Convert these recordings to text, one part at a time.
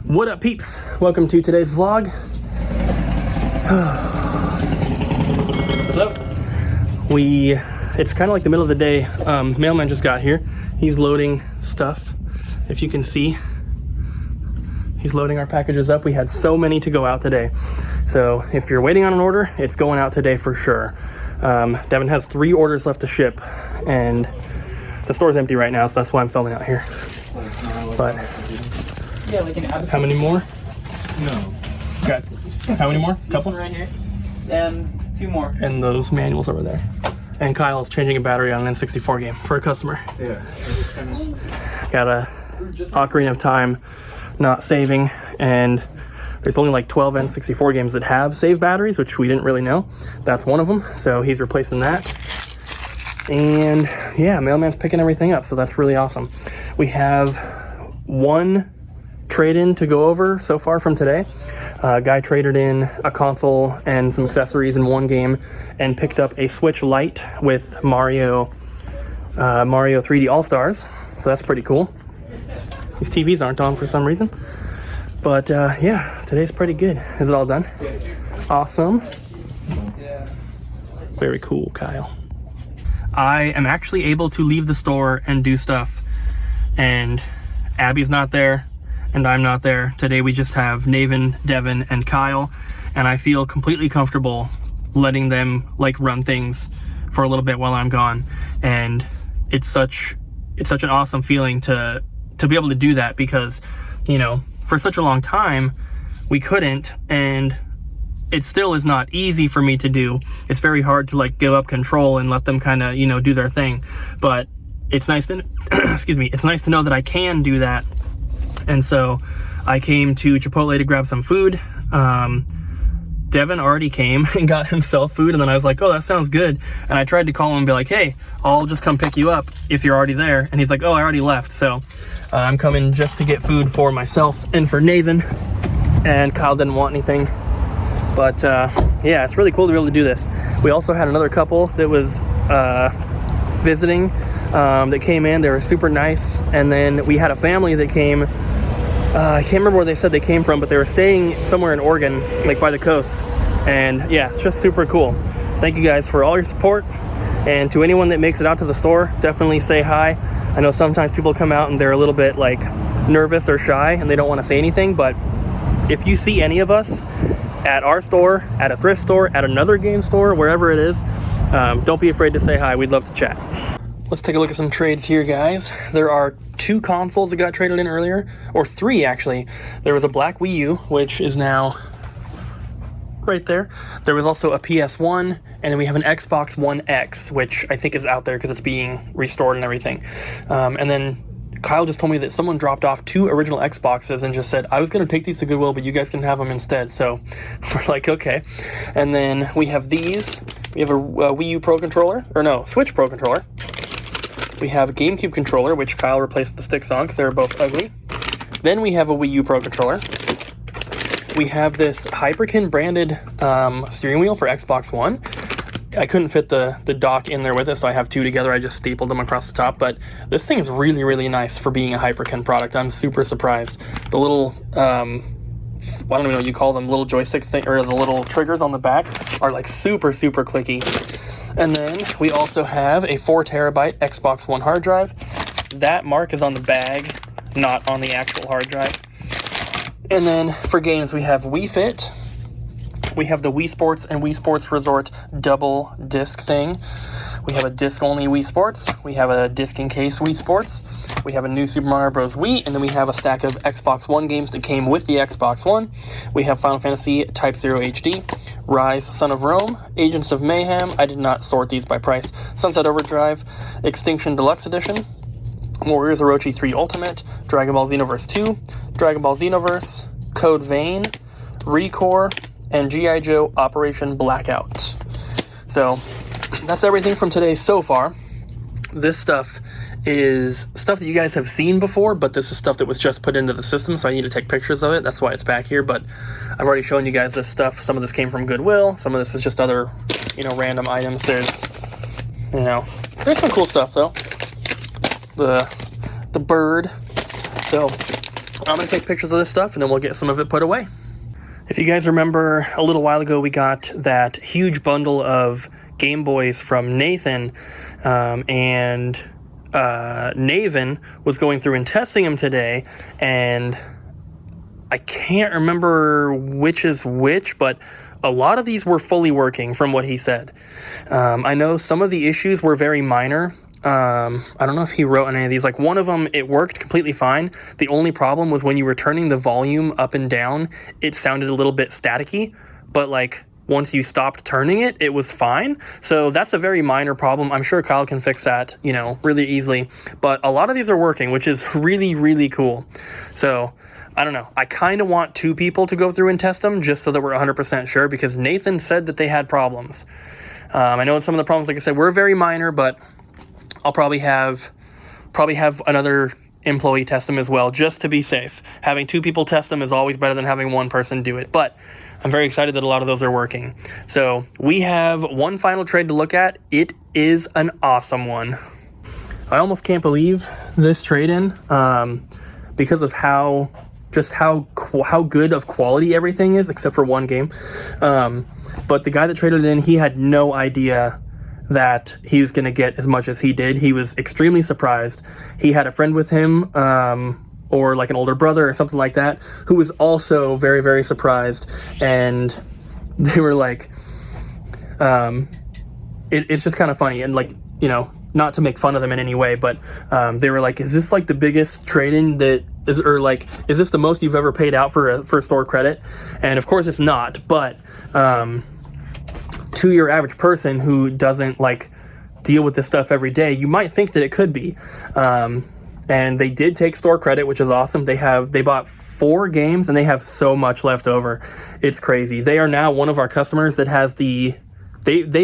What up, peeps? Welcome to today's vlog. What's up? It's kind of like the middle of the day. Mailman just got here. He's loading stuff. If you can see, he's loading our packages up. We had so many to go out today. So if you're waiting on an order, it's going out today for sure. Devin has 3 orders left to ship, and the store's empty right now, so that's why I'm filming out here. But yeah, like how many more? No. Got how many more? Couple right here, and 2 more. And those manuals over there. And Kyle's changing a battery on an N64 game for a customer. Yeah. Got a Ocarina of Time not saving, and there's only like 12 N64 games that have save batteries, which we didn't really know. That's one of them, so he's replacing that. And yeah, Mailman's picking everything up, so that's really awesome. We have 1 trade-in to go over so far from today. Guy traded in a console and some accessories in 1 game and picked up a Switch Lite with Mario 3D All-Stars, so that's pretty cool. These TVs aren't on for some reason. But yeah, today's pretty good. Is it all done? Awesome. Very cool, Kyle. I am actually able to leave the store and do stuff, and Abby's not there and I'm not there. Today we just have Naven, Devin, and Kyle, and I feel completely comfortable letting them like run things for a little bit while I'm gone. And it's such an awesome feeling to be able to do that, because, you know, for such a long time we couldn't, and it still is not easy for me to do. It's very hard to like give up control and let them kind of, you know, do their thing. But it's nice to excuse me, it's nice to know that I can do that. And so I came to Chipotle to grab some food. Devin already came and got himself food, and then I was like, oh, that sounds good. And I tried to call him and be like, hey, I'll just come pick you up if you're already there. And he's like, oh, I already left. So I'm coming just to get food for myself and for Nathan. And Kyle didn't want anything. But yeah, it's really cool to be able to do this. We also had another couple that was visiting that came in. They were super nice. And then we had a family that came. I can't remember where they said they came from, but they were staying somewhere in Oregon, like by the coast. And yeah, it's just super cool. Thank you guys for all your support. And to anyone that makes it out to the store, definitely say hi. I know sometimes people come out and they're a little bit like nervous or shy and they don't want to say anything, but if you see any of us at our store, at a thrift store, at another game store, wherever it is, don't be afraid to say hi. We'd love to chat. Let's take a look at some trades here, guys. There are 2 consoles that got traded in earlier, or 3 actually. There was a black Wii U, which is now right there. There was also a PS1, and then we have an Xbox One X, which I think is out there because it's being restored and everything. And then Kyle just told me that someone dropped off 2 original Xboxes and just said, I was going to take these to Goodwill, but you guys can have them instead. So we're like, okay. And then we have these. We have a Wii U Pro Controller, or no, Switch Pro Controller. We have a GameCube controller, which Kyle replaced the sticks on because they were both ugly. Then we have a Wii U Pro Controller. We have this Hyperkin branded steering wheel for Xbox One. I couldn't fit the dock in there with it, so I have 2 together. I just stapled them across the top, but this thing is really, really nice for being a Hyperkin product. I'm super surprised. The little, I don't even know what you call them, little joystick thing, or the little triggers on the back are like super, super clicky. And then we also have a 4 terabyte Xbox One hard drive. That mark is on the bag, not on the actual hard drive. And then for games, we have Wii Fit. We have the Wii Sports and Wii Sports Resort double disc thing. We have a disc-only Wii Sports. We have a disc-in-case Wii Sports. We have a new Super Mario Bros. Wii, and then we have a stack of Xbox One games that came with the Xbox One. We have Final Fantasy Type 0 HD, Rise, Son of Rome, Agents of Mayhem. I did not sort these by price. Sunset Overdrive, Extinction Deluxe Edition, Warriors Orochi 3 Ultimate, Dragon Ball Xenoverse 2, Dragon Ball Xenoverse, Code Vein, Recore, and G.I. Joe Operation Blackout. So that's everything from today so far. This stuff is stuff that you guys have seen before, but this is stuff that was just put into the system, so I need to take pictures of it. That's why it's back here, but I've already shown you guys this stuff. Some of this came from Goodwill. Some of this is just other, you know, random items. There's some cool stuff, though. The bird. So I'm going to take pictures of this stuff, and then we'll get some of it put away. If you guys remember, a little while ago, we got that huge bundle of Game Boys from Nathan, and Naven was going through and testing them today, and I can't remember which is which, but a lot of these were fully working from what he said. I know some of the issues were very minor. I don't know if he wrote on any of these. Like, one of them, it worked completely fine. The only problem was when you were turning the volume up and down, it sounded a little bit staticky, but like once you stopped turning it, it was fine. So that's a very minor problem. I'm sure Kyle can fix that, you know, really easily. But a lot of these are working, which is really, really cool. So I don't know. I kind of want 2 people to go through and test them just so that we're 100% sure, because Nathan said that they had problems. I know some of the problems, like I said, were very minor, but I'll probably have another employee test them as well, just to be safe. Having 2 people test them is always better than having 1 person do it. But I'm very excited that a lot of those are working. So we have one final trade to look at. It is an awesome one. I almost can't believe this trade-in because of how good of quality everything is, except for one game. But the guy that traded it in, he had no idea that he was going to get as much as he did. He was extremely surprised. He had a friend with him, or like an older brother or something like that, who was also very, very surprised. And they were like, it's just kind of funny. And like, you know, not to make fun of them in any way, but they were like, is this like the biggest trade-in that is, or like, is this the most you've ever paid out for a store credit? And of course it's not, but to your average person who doesn't like deal with this stuff every day, you might think that it could be. And they did take store credit, which is awesome. They bought 4 games and they have so much left over. It's crazy. They are now one of our customers that has they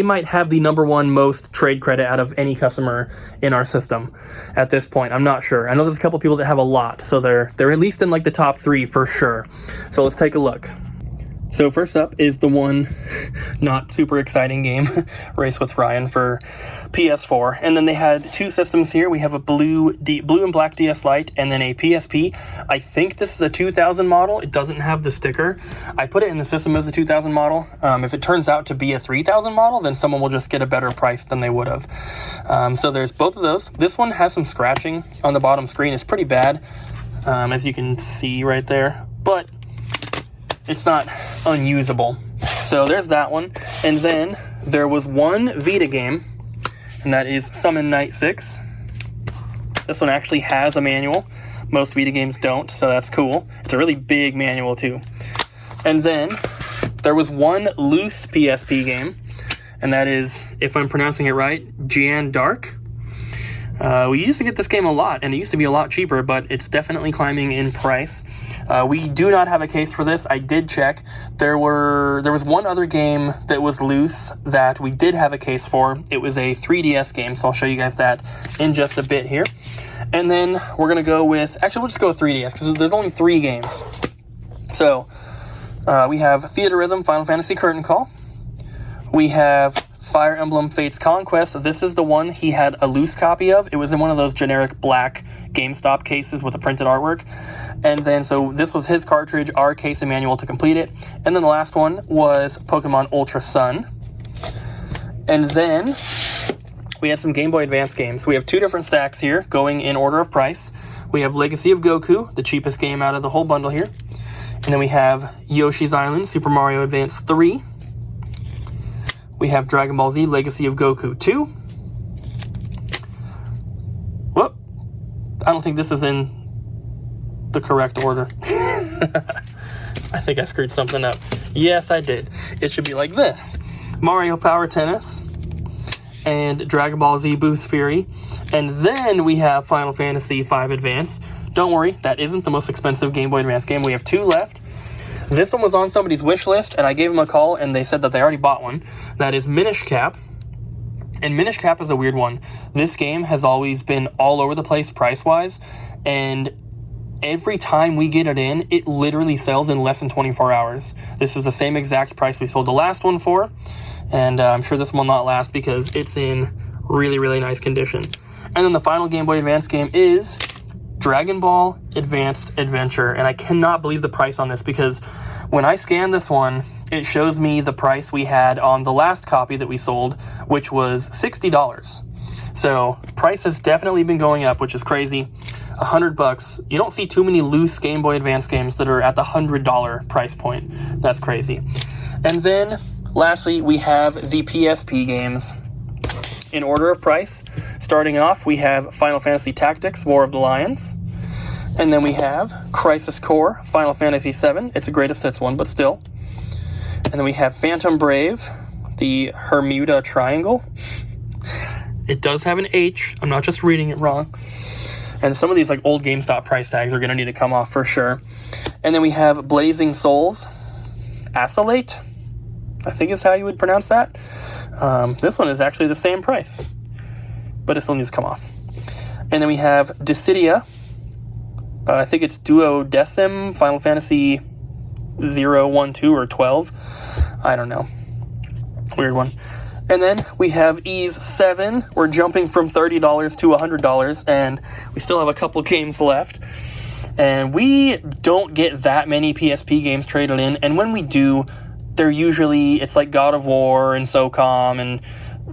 might have the #1 most trade credit out of any customer in our system at this point. I'm not sure. I know there's a couple people that have a lot, so they're at least in like the top 3 for sure. So let's take a look. So first up is the one not super exciting game, Race with Ryan for PS4. And then they had 2 systems here. We have a blue and black DS Lite and then a PSP. I think this is a 2000 model. It doesn't have the sticker. I put it in the system as a 2000 model. If it turns out to be a 3000 model, then someone will just get a better price than they would have. So there's both of those. This one has some scratching on the bottom screen. It's pretty bad, as you can see right there. But it's not unusable. So there's that one. And then there was one Vita game, and that is Summon Night 6. This one actually has a manual. Most Vita games don't, so that's cool. It's a really big manual too. And then there was one loose PSP game, and that is, if I'm pronouncing it right, Gian Dark. We used to get this game a lot, and it used to be a lot cheaper, but it's definitely climbing in price. We do not have a case for this. I did check. There was one other game that was loose that we did have a case for. It was a 3DS game, so I'll show you guys that in just a bit here. And then we're going to go with... Actually, we'll just go with 3DS, because there's only 3 games. So, we have Theater Rhythm Final Fantasy Curtain Call. We have Fire Emblem Fates Conquest. This is the one he had a loose copy of. It was in one of those generic black GameStop cases with the printed artwork. And then, so this was his cartridge, our case and manual to complete it. And then the last one was Pokemon Ultra Sun. And then we had some Game Boy Advance games. We have 2 different stacks here, going in order of price. We have Legacy of Goku, the cheapest game out of the whole bundle here. And then we have Yoshi's Island, Super Mario Advance 3. We have Dragon Ball Z Legacy of Goku 2. Whoop. I don't think this is in the correct order. I think I screwed something up. Yes, I did. It should be like this. Mario Power Tennis and Dragon Ball Z Boost Fury. And then we have Final Fantasy V Advance. Don't worry, that isn't the most expensive Game Boy Advance game. We have 2 left. This one was on somebody's wish list, and I gave them a call, and they said that they already bought one. That is Minish Cap. And Minish Cap is a weird one. This game has always been all over the place price-wise, and every time we get it in, it literally sells in less than 24 hours. This is the same exact price we sold the last one for, and I'm sure this one will not last because it's in really, really nice condition. And then the final Game Boy Advance game is Dragon Ball Advanced Adventure, and I cannot believe the price on this, because when I scan this one, it shows me the price we had on the last copy that we sold, which was $60. So price has definitely been going up, which is crazy. $100. You don't see too many loose Game Boy Advance games that are at the $100 price point. That's crazy. And then lastly, we have the PSP games. In order of price, starting off, we have Final Fantasy Tactics, War of the Lions. And then we have Crisis Core, Final Fantasy VII. It's a greatest hits one, but still. And then we have Phantom Brave, the Bermuda Triangle. It does have an H. I'm not just reading it wrong. And some of these like old GameStop price tags are going to need to come off for sure. And then we have Blazing Souls, Acylate, I think is how you would pronounce that. This one is actually the same price, but it still needs to come off. And then we have Dissidia. I think it's Duodecim, Final Fantasy 0, 1, 2, or 12. I don't know. Weird one. And then we have Ys 7. We're jumping from $30 to $100, and we still have a couple games left. And we don't get that many PSP games traded in, and when we do, they're usually, it's like God of War and SOCOM and,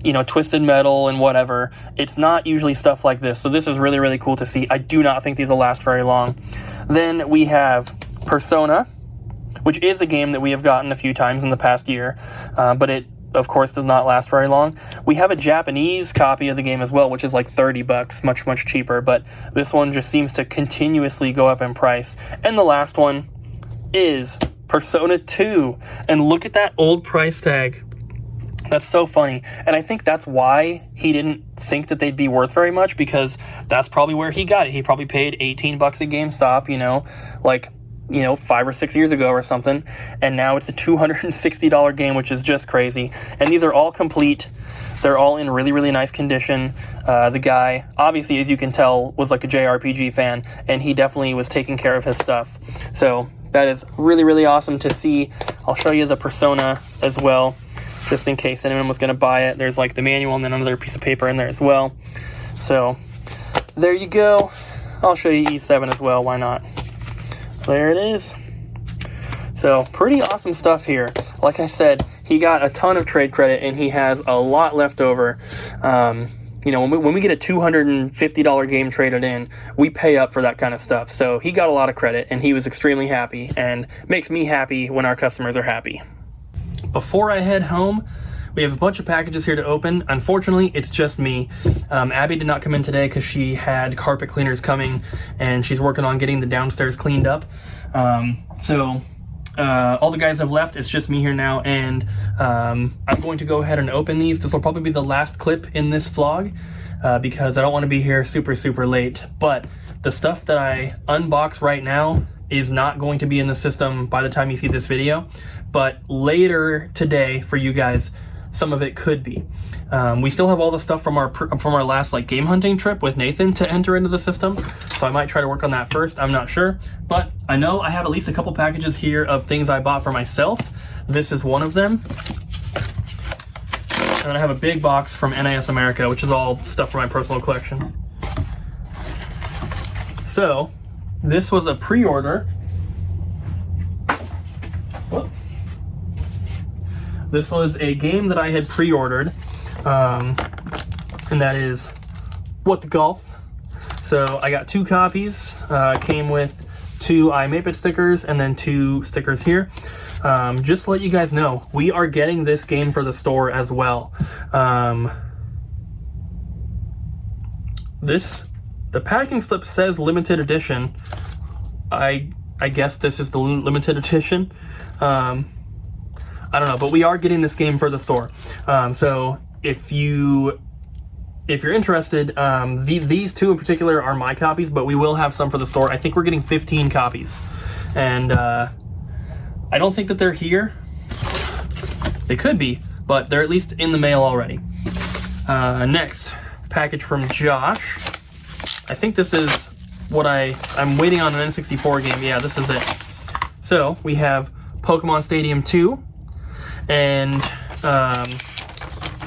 you know, Twisted Metal and whatever. It's not usually stuff like this, so this is really, really cool to see. I do not think these will last very long. Then we have Persona, which is a game that we have gotten a few times in the past year, but it, of course, does not last very long. We have a Japanese copy of the game as well, which is like $30, much, much cheaper, but this one just seems to continuously go up in price. And the last one is Persona 2, and look at that old price tag. That's so funny, and I think that's why he didn't think that they'd be worth very much, because that's probably where he got it. He probably paid $18 at GameStop, you know, like, you know, 5 or 6 years ago or something, and now it's a $260 game, which is just crazy. And these are all complete. They're all in really, really nice condition. The guy, obviously, as you can tell, was like a JRPG fan, and he definitely was taking care of his stuff. So that is really, really awesome to see. I'll show you the Persona as well, just in case anyone was going to buy it. There's like the manual and then another piece of paper in there as well. So there you go. I'll show you E7 as well. Why not? There it is. So pretty awesome stuff here. Like I said, he got a ton of trade credit, and he has a lot left over. You know, when we get a $250 game traded in, we pay up for that kind of stuff. So he got a lot of credit, and he was extremely happy, and makes me happy when our customers are happy. Before I head home, we have a bunch of packages here to open. Unfortunately, it's just me. Abby did not come in today because she had carpet cleaners coming, and she's working on getting the downstairs cleaned up. So all the guys have left. It's just me here now, and I'm going to go ahead and open these. This will probably be the last clip in this vlog because I don't want to be here super, super late. But the stuff that I unbox right now is not going to be in the system by the time you see this video. But later today, for you guys, some of it could be. We still have all the stuff from our last like game hunting trip with Nathan to enter into the system, so I might try to work on that first. I'm not sure, but I know I have at least a couple packages here of things I bought for myself. This is one of them. And then I have a big box from NIS America, which is all stuff for my personal collection. So this was a pre-order. Whoop. This was a game that I had pre-ordered, and that is What the Golf. So I got 2 copies, came with 2 iMapeIt stickers and then 2 stickers here. Just to let you guys know, we are getting this game for the store as well. The packing slip says limited edition. I guess this is the limited edition. I don't know, but we are getting this game for the store. So if you're interested, these 2 in particular are my copies, but we will have some for the store. I think we're getting 15 copies. And I don't think that they're here. They could be, but they're at least in the mail already. Next, package from Josh. I think this is what I'm waiting on an N64 game. Yeah, this is it. So we have Pokemon Stadium 2. And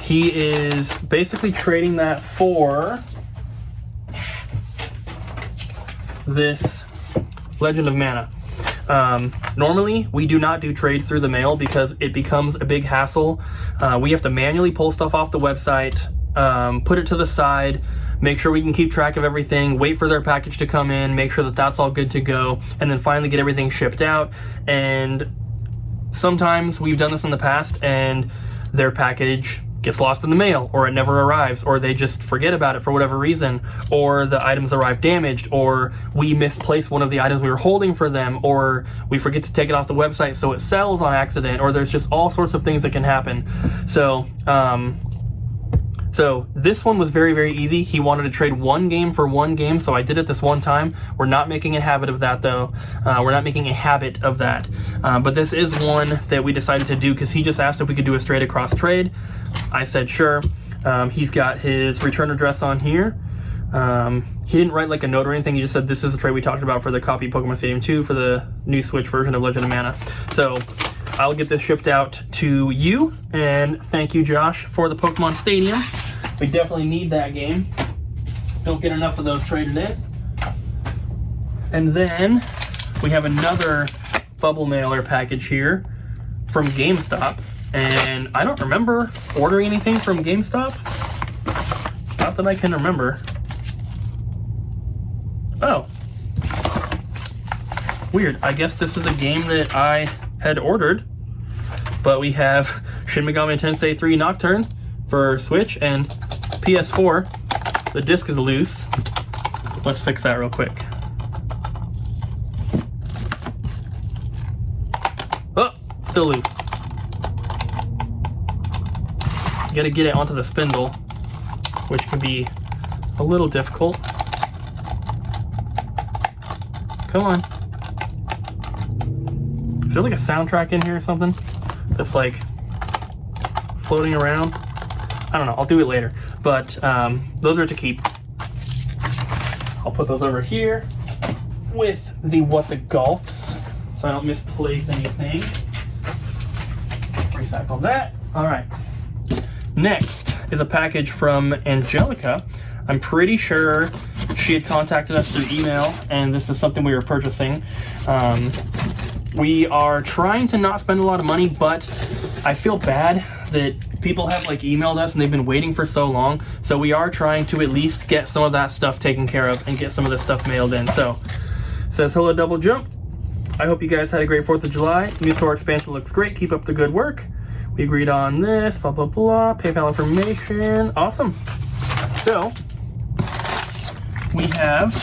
he is basically trading that for this Legend of Mana. Normally, we do not do trades through the mail because it becomes a big hassle. We have to manually pull stuff off the website, put it to the side, make sure we can keep track of everything, wait for their package to come in, make sure that that's all good to go, and then finally get everything shipped out. And sometimes we've done this in the past and their package gets lost in the mail, or it never arrives, or they just forget about it for whatever reason, or the items arrive damaged, or we misplace one of the items we were holding for them, or we forget to take it off the website so it sells on accident, or there's just all sorts of things that can happen. So this one was very, very easy. He wanted to trade one game for one game, so I did it this one time. We're not making a habit of that, though. We're not making a habit of that. But this is one that we decided to do because he just asked if we could do a straight across trade. I said sure. He's got his return address on here. He didn't write like a note or anything. He just said this is the trade we talked about for the copy Pokemon Stadium 2 for the new Switch version of Legend of Mana. So I'll get this shipped out to you, and thank you, Josh, for the Pokemon Stadium. We definitely need that game. Don't get enough of those traded in. And then we have another bubble mailer package here from GameStop, and I don't remember ordering anything from GameStop. Not that I can remember. Oh. Weird. I guess this is a game that I had ordered, but we have Shin Megami Tensei 3 Nocturne for Switch and PS4. The disc is loose. Let's fix that real quick. Oh, still loose. Gotta get it onto the spindle, which can be a little difficult. Come on. Is there like a soundtrack in here or something that's like floating around? I don't know, I'll do it later. But those are to keep. I'll put those over here with the What the Golfs so I don't misplace anything. Recycle that. All right. Next is a package from Angelica. I'm pretty sure she had contacted us through email, and this is something we were purchasing. We are trying to not spend a lot of money, but I feel bad that people have like emailed us and they've been waiting for so long. So we are trying to at least get some of that stuff taken care of and get some of this stuff mailed in. So it says, hello Double Jump. I hope you guys had a great 4th of July. New store expansion looks great. Keep up the good work. We agreed on this, blah, blah, blah. PayPal information. Awesome. So we have,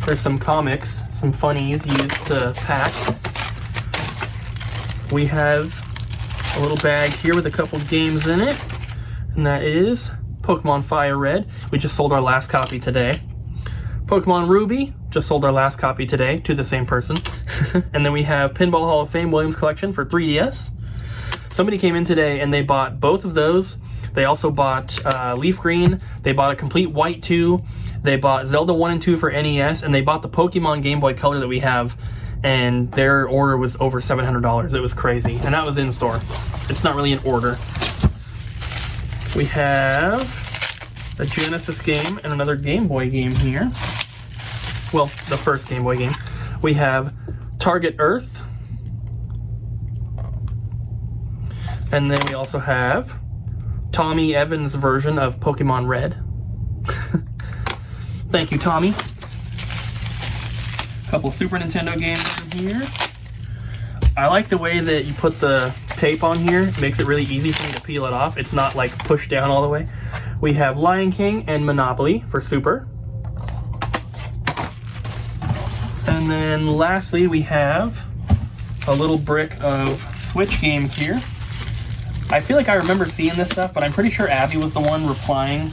there's some comics, some funnies used to pack. We have a little bag here with a couple games in it, and that is Pokemon Fire Red. We just sold our last copy today. Pokemon Ruby, just sold our last copy today to the same person. And then we have Pinball Hall of Fame Williams Collection for 3DS. Somebody came in today and they bought both of those. They also bought Leaf Green. They bought a complete White 2. They bought Zelda 1 and 2 for NES, and they bought the Pokemon Game Boy Color that we have, and their order was over $700. It was crazy, and that was in store. It's not really an order. We have a Genesis game and another Game Boy game here. Well, the first Game Boy game. We have Target Earth. And then we also have Tommy Evans' version of Pokemon Red. Thank you, Tommy. A couple Super Nintendo games in here. I like the way that you put the tape on here. It makes it really easy for me to peel it off. It's not like pushed down all the way. We have Lion King and Monopoly for Super. And then lastly, we have a little brick of Switch games here. I feel like I remember seeing this stuff, but I'm pretty sure Abby was the one replying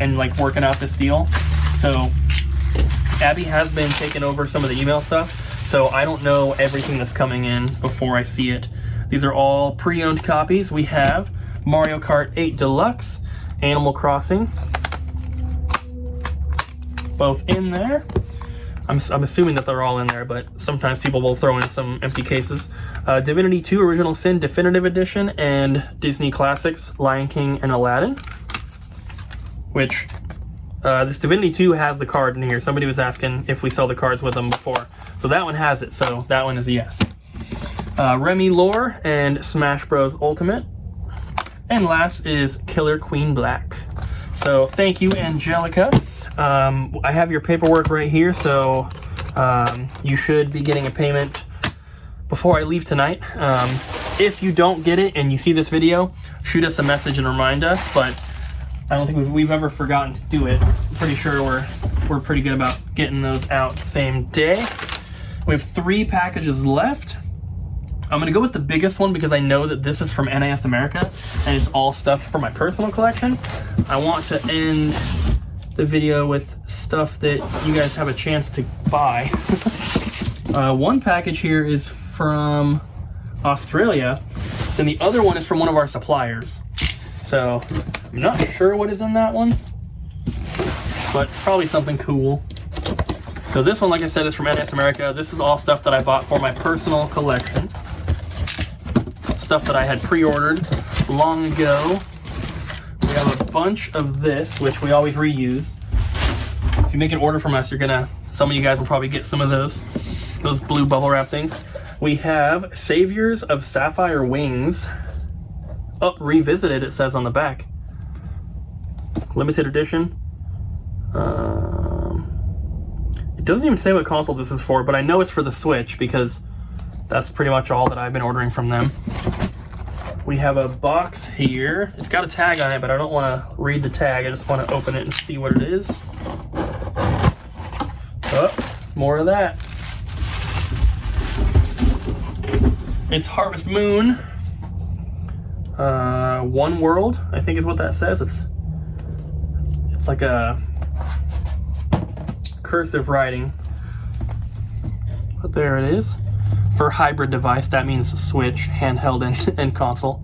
and like working out this deal. So Abby has been taking over some of the email stuff, so I don't know everything that's coming in before I see it. These are all pre-owned copies. We have Mario Kart 8 Deluxe, Animal Crossing, both in there. I'm assuming that they're all in there, but sometimes people will throw in some empty cases. Divinity 2 Original Sin Definitive Edition and Disney Classics Lion King and Aladdin, which This Divinity 2 has the card in here. Somebody was asking if we sell the cards with them before. So that one has it, so that one is a yes. Remy Lore and Smash Bros. Ultimate. And last is Killer Queen Black. So thank you, Angelica. I have your paperwork right here, so you should be getting a payment before I leave tonight. If you don't get it and you see this video, shoot us a message and remind us, but I don't think we've ever forgotten to do it. I'm pretty sure we're pretty good about getting those out the same day. We have 3 packages left. I'm gonna go with the biggest one because I know that this is from NAS America and it's all stuff for my personal collection. I want to end the video with stuff that you guys have a chance to buy. One package here is from Australia, and the other one is from one of our suppliers. So I'm not sure what is in that one, but it's probably something cool. So this one, like I said, is from NS America. This is all stuff that I bought for my personal collection. Stuff that I had pre-ordered long ago. We have a bunch of this, which we always reuse. If you make an order from us, some of you guys will probably get some of those blue bubble wrap things. We have Saviors of Sapphire Wings. Oh, revisited, it says on the back. Limited edition. It doesn't even say what console this is for, but I know it's for the Switch because that's pretty much all that I've been ordering from them. We have a box here. It's got a tag on it, but I don't want to read the tag. I just want to open it and see what it is. Oh, more of that. It's Harvest Moon. One World, I think is what that says. It's like a cursive writing. But there it is. For hybrid device, that means Switch, handheld, and console.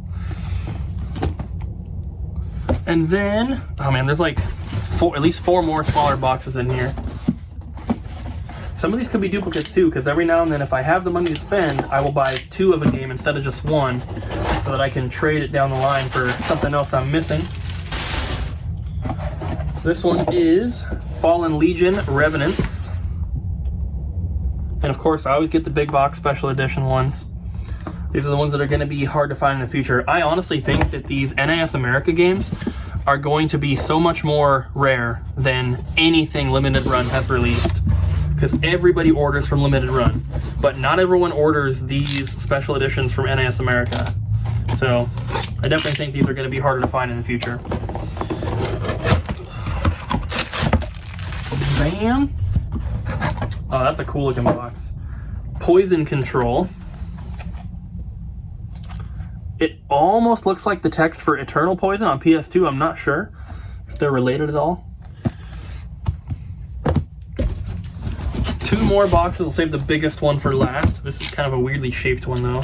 And then, oh man, there's like at least 4 more smaller boxes in here. Some of these could be duplicates too, because every now and then if I have the money to spend, I will buy 2 of a game instead of just 1, so that I can trade it down the line for something else I'm missing. This one is Fallen Legion Revenants. And of course, I always get the big box special edition ones. These are the ones that are going to be hard to find in the future. I honestly think that these NAS America games are going to be so much more rare than anything Limited Run has released. Because everybody orders from Limited Run. But not everyone orders these special editions from NAS America. So, I definitely think these are going to be harder to find in the future. Bam! Oh, that's a cool looking box. Poison Control. It almost looks like the text for Eternal Poison on PS2. I'm not sure if they're related at all. 2 more boxes. We'll save the biggest one for last. This is kind of a weirdly shaped one though.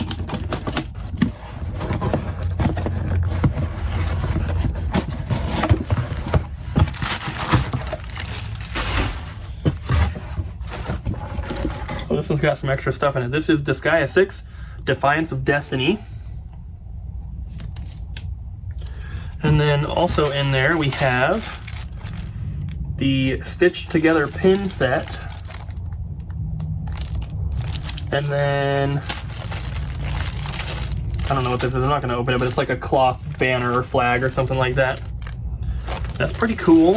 Oh, this one's got some extra stuff in it. This is Disgaea 6, Defiance of Destiny. And then also in there we have the Stitched Together pin set. And then, I don't know what this is, I'm not going to open it, but it's like a cloth banner or flag or something like that. That's pretty cool.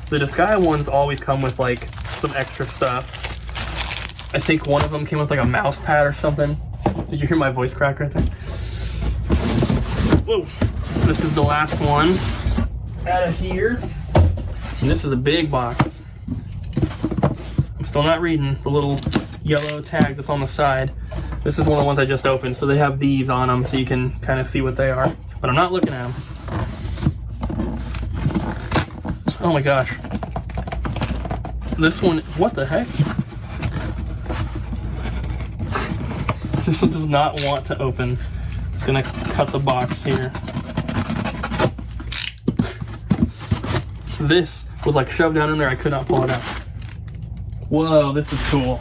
The Disgaea ones always come with like some extra stuff. I think one of them came with like a mouse pad or something. Did you hear my voice crack right there? Whoa. This is the last one out of here. And this is a big box. I'm still not reading the little yellow tag that's on the side. This is one of the ones I just opened, so they have these on them so you can kind of see what they are. But I'm not looking at them. Oh my gosh. This one, what the heck? This one does not want to open. It's gonna cut the box here. This was like shoved down in there, I could not pull it out. Whoa, this is cool.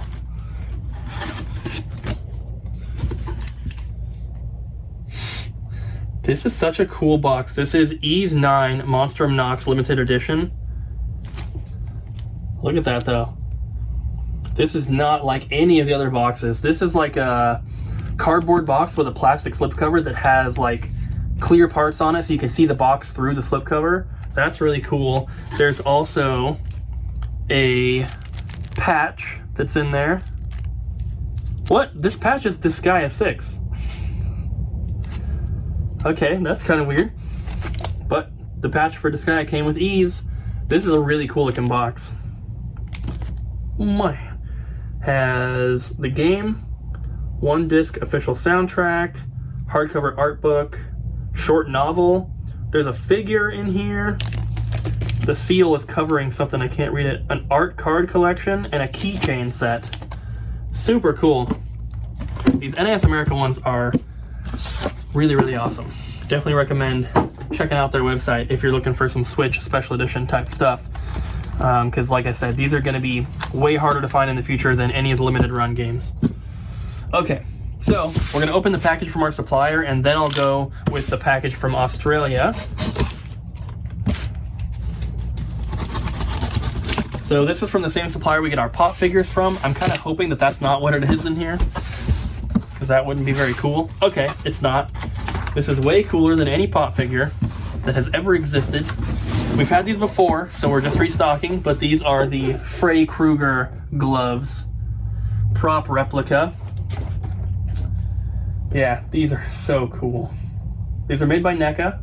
This is such a cool box. This is Ys 9 Monstrum Nox Limited Edition. Look at that though. This is not like any of the other boxes. This is like a cardboard box with a plastic slipcover that has like clear parts on it so you can see the box through the slipcover. That's really cool. There's also a patch that's in there. What? This patch is Disgaea 6. Okay, that's kind of weird. But the patch for Disgaea came with ease. This is a really cool looking box. My. Has the game, 1 disc official soundtrack, hardcover art book, short novel. There's a figure in here. The seal is covering something, I can't read it. An art card collection and a keychain set. Super cool. These NAS America ones are really, really awesome. Definitely recommend checking out their website if you're looking for some Switch special edition type stuff. Because like I said, these are going to be way harder to find in the future than any of the limited run games. Okay, so we're going to open the package from our supplier, and then I'll go with the package from Australia. So this is from the same supplier we get our pop figures from. I'm kind of hoping that that's not what it is in here, because that wouldn't be very cool. Okay, it's not. This is way cooler than any pop figure that has ever existed. We've had these before, so we're just restocking, but these are the Freddy Krueger gloves. Prop replica. Yeah, these are so cool. These are made by NECA.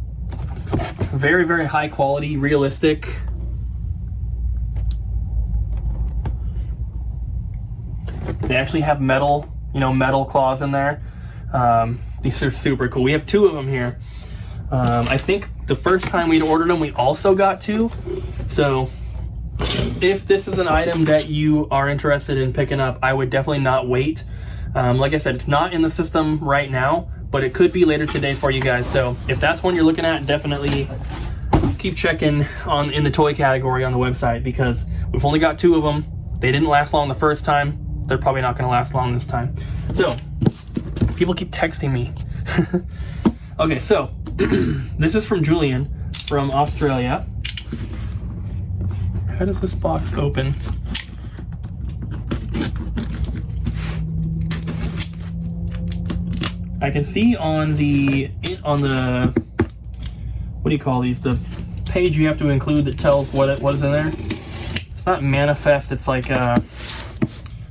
Very, very high quality, realistic. They actually have metal, metal claws in there. These are super cool. We have 2 of them here. I think the first time we'd ordered them, we also got 2. So if this is an item that you are interested in picking up, I would definitely not wait. Like I said, it's not in the system right now, but it could be later today for you guys. So if that's one you're looking at, definitely keep checking in the toy category on the website, because we've only got 2 of them. They didn't last long the first time. They're probably not going to last long this time. So people keep texting me. Okay, so this is from Julian from Australia. How does this box open? I can see on the what do you call these? The page you have to include that tells what is in there. It's not manifest. It's like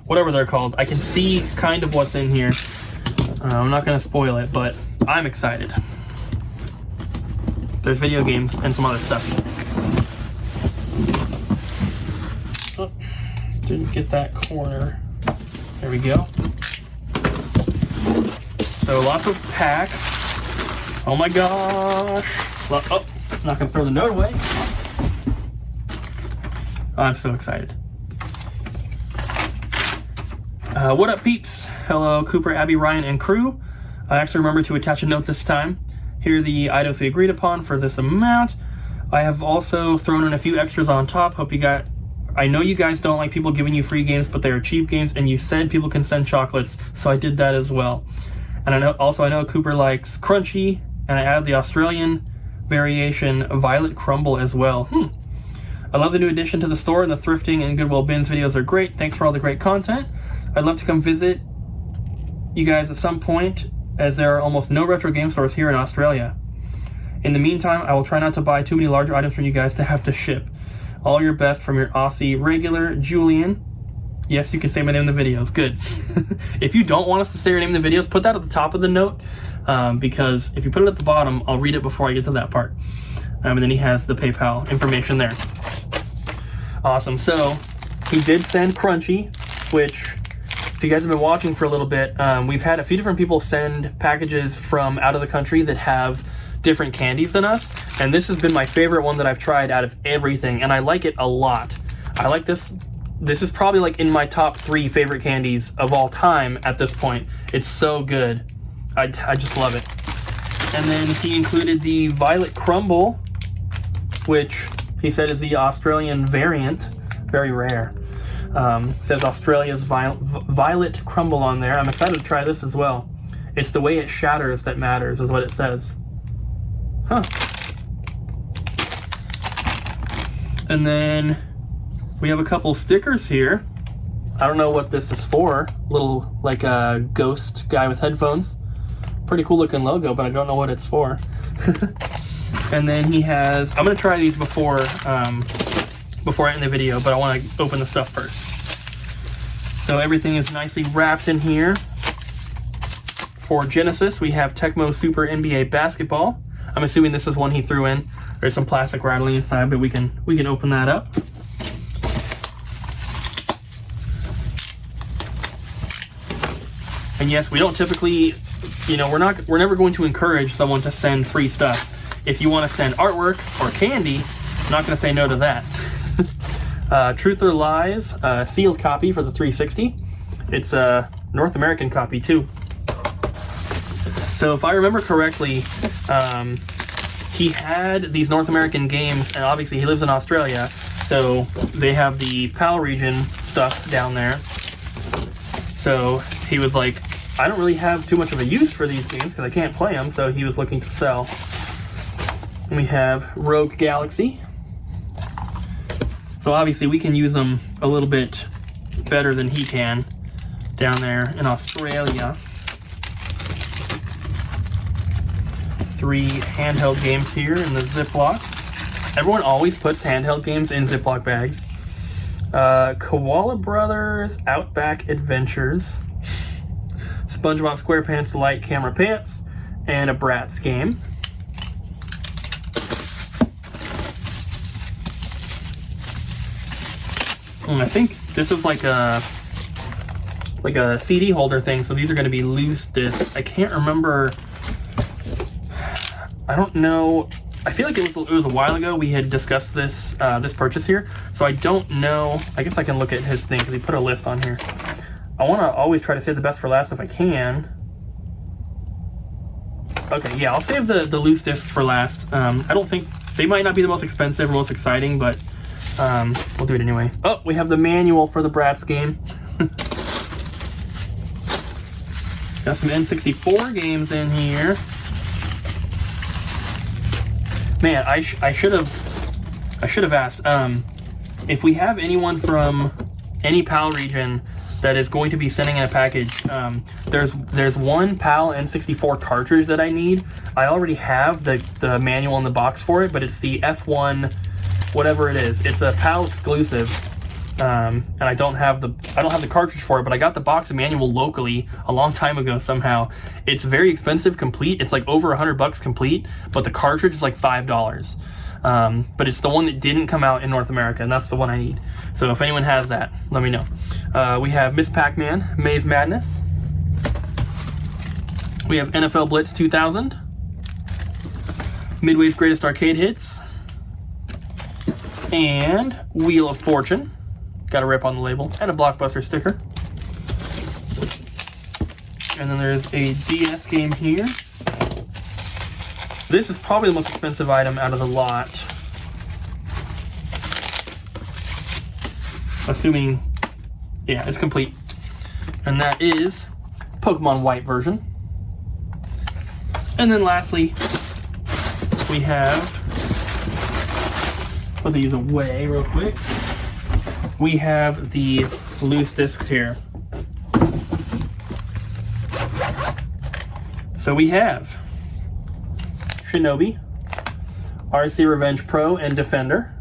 whatever they're called. I can see kind of what's in here. I'm not gonna spoil it, but I'm excited. There's video games and some other stuff. Oh, didn't get that corner. There we go. So lots of packs. Oh my gosh. Oh, I'm not gonna throw the note away. Oh, I'm so excited. What up, peeps? Hello, Cooper, Abby, Ryan, and crew. I actually remembered to attach a note this time. Here are the items we agreed upon for this amount. I have also thrown in a few extras on top. I know you guys don't like people giving you free games, but they are cheap games, and you said people can send chocolates, so I did that as well. And I know Cooper likes Crunchy, and I added the Australian variation Violet Crumble as well. I love the new addition to the store, and the thrifting and Goodwill Bins videos are great. Thanks for all the great content. I'd love to come visit you guys at some point, as there are almost no retro game stores here in Australia. In the meantime, I will try not to buy too many larger items from you guys to have to ship. All your best from your Aussie regular, Julian. Yes, you can say my name in the videos. Good. If you don't want us to say your name in the videos, put that at the top of the note, because if you put it at the bottom, I'll read it before I get to that part. And then he has the PayPal information there. Awesome. So he did send Crunchy, which, if you guys have been watching for a little bit, we've had a few different people send packages from out of the country that have different candies than us, and this has been my favorite one that I've tried out of everything, and I like it a lot. I like this. This is probably like in my top 3 favorite candies of all time at this point. It's so good. I just love it. And then he included the Violet Crumble, which he said is the Australian variant. Very rare. It says Australia's Violet Crumble on there. I'm excited to try this as well. It's the way it shatters that matters, is what it says. Huh. And then We have a couple stickers here. I don't know what this is for. Little, like a ghost guy with headphones. Pretty cool looking logo, but I don't know what it's for. And then he has, I'm gonna try these before I end the video, but I wanna open the stuff first. So everything is nicely wrapped in here. For Genesis, we have Tecmo Super NBA Basketball. I'm assuming this is one he threw in. There's some plastic rattling inside, but we can open that up. And yes, we don't typically, you know, we're never going to encourage someone to send free stuff. If you want to send artwork or candy, I'm not going to say no to that. Truth or Lies, sealed copy for the 360. It's a North American copy too. So if I remember correctly, he had these North American games, and obviously he lives in Australia, so they have the PAL region stuff down there. So he was like, I don't really have too much of a use for these games because I can't play them, so he was looking to sell. And we have Rogue Galaxy. So obviously we can use them a little bit better than he can down there in Australia. 3 handheld games here in the Ziploc. Everyone always puts handheld games in Ziploc bags. Koala Brothers Outback Adventures, SpongeBob SquarePants Light Camera Pants, and a Bratz game. And I think this is like a CD holder thing, so these are going to be loose discs. I can't remember. I don't know. I feel like it was a while ago we had discussed this this purchase here, so I don't know. I guess I can look at his thing because he put a list on here. I want to always try to save the best for last if I can. Okay, yeah, I'll save the loose discs for last. I don't think they might not be the most expensive or most exciting, but we'll do it anyway. Oh, we have the manual for the Bratz game. Got some N64 games in here. Man, I should have asked if we have anyone from any PAL region that is going to be sending in a package. There's one PAL N64 cartridge that I need. I already have the manual in the box for it, but it's the F1 whatever it is. It's a PAL exclusive, and I don't have the cartridge for it, but I got the box and manual locally a long time ago somehow. It's very expensive complete. It's like over $100 complete, but the cartridge is like $5. But it's the one that didn't come out in North America, and that's the one I need. So if anyone has that, let me know. We have Miss Pac-Man, Maze Madness. We have NFL Blitz 2000. Midway's Greatest Arcade Hits. And Wheel of Fortune. Got a rip on the label. And a Blockbuster sticker. And then there's a DS game here. This is probably the most expensive item out of the lot. Assuming, yeah, it's complete. And that is Pokemon White version. And then lastly, we have, put these away real quick. We have the loose discs here. So we have Shinobi, RC Revenge Pro, and Defender.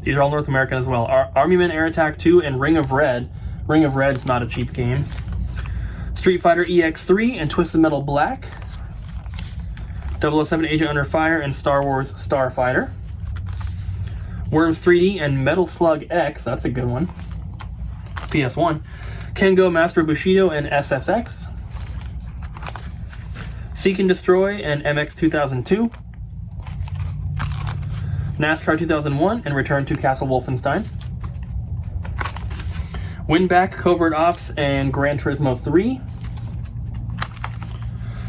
These are all North American as well. Army Men Air Attack 2 and Ring of Red. Ring of Red's not a cheap game. Street Fighter EX3 and Twisted Metal Black. 007 Agent Under Fire and Star Wars Starfighter. Worms 3D and Metal Slug X, that's a good one. PS1. Kengo Master of Bushido and SSX. Seek and Destroy and MX 2002. NASCAR 2001 and Return to Castle Wolfenstein. Winback, Covert Ops, and Gran Turismo 3.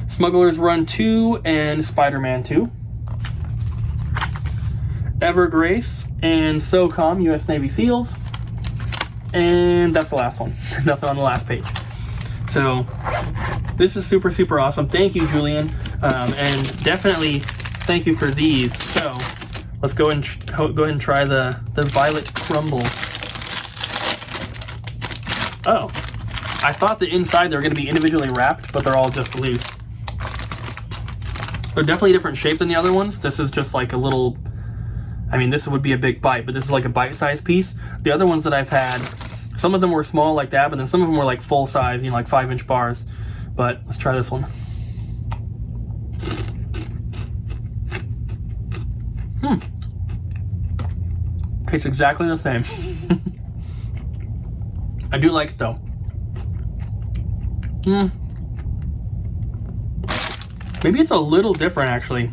Smuggler's Run 2 and Spider-Man 2. Evergrace and SOCOM, U.S. Navy SEALs. And that's the last one. Nothing on the last page. So, this is super, super awesome. Thank you, Julian. And definitely thank you for these. So, Let's go and go ahead and try the Violet Crumble. Oh, I thought the inside they were going to be individually wrapped, but they're all just loose. They're definitely a different shape than the other ones. This is just like a little, I mean, this would be a big bite, but this is like a bite-sized piece. The other ones that I've had, some of them were small like that, but then some of them were like full size, you know, like 5-inch bars. But let's try this one. Tastes exactly the same. I do like it though. Maybe it's a little different actually.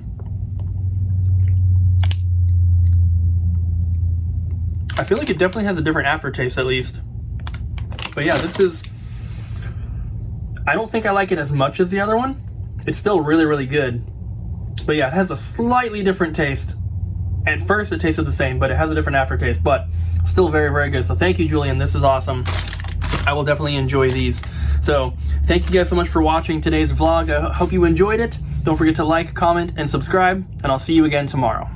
I feel like it definitely has a different aftertaste at least. But yeah, this is, I don't think I like it as much as the other one. It's still really, really good. But yeah, it has a slightly different taste. At first it tasted the same, but it has a different aftertaste, but still very, very good. So thank you, Julian. This is awesome. I will definitely enjoy these. So thank you guys so much for watching today's vlog. I hope you enjoyed it. Don't forget to like, comment, and subscribe, and I'll see you again tomorrow.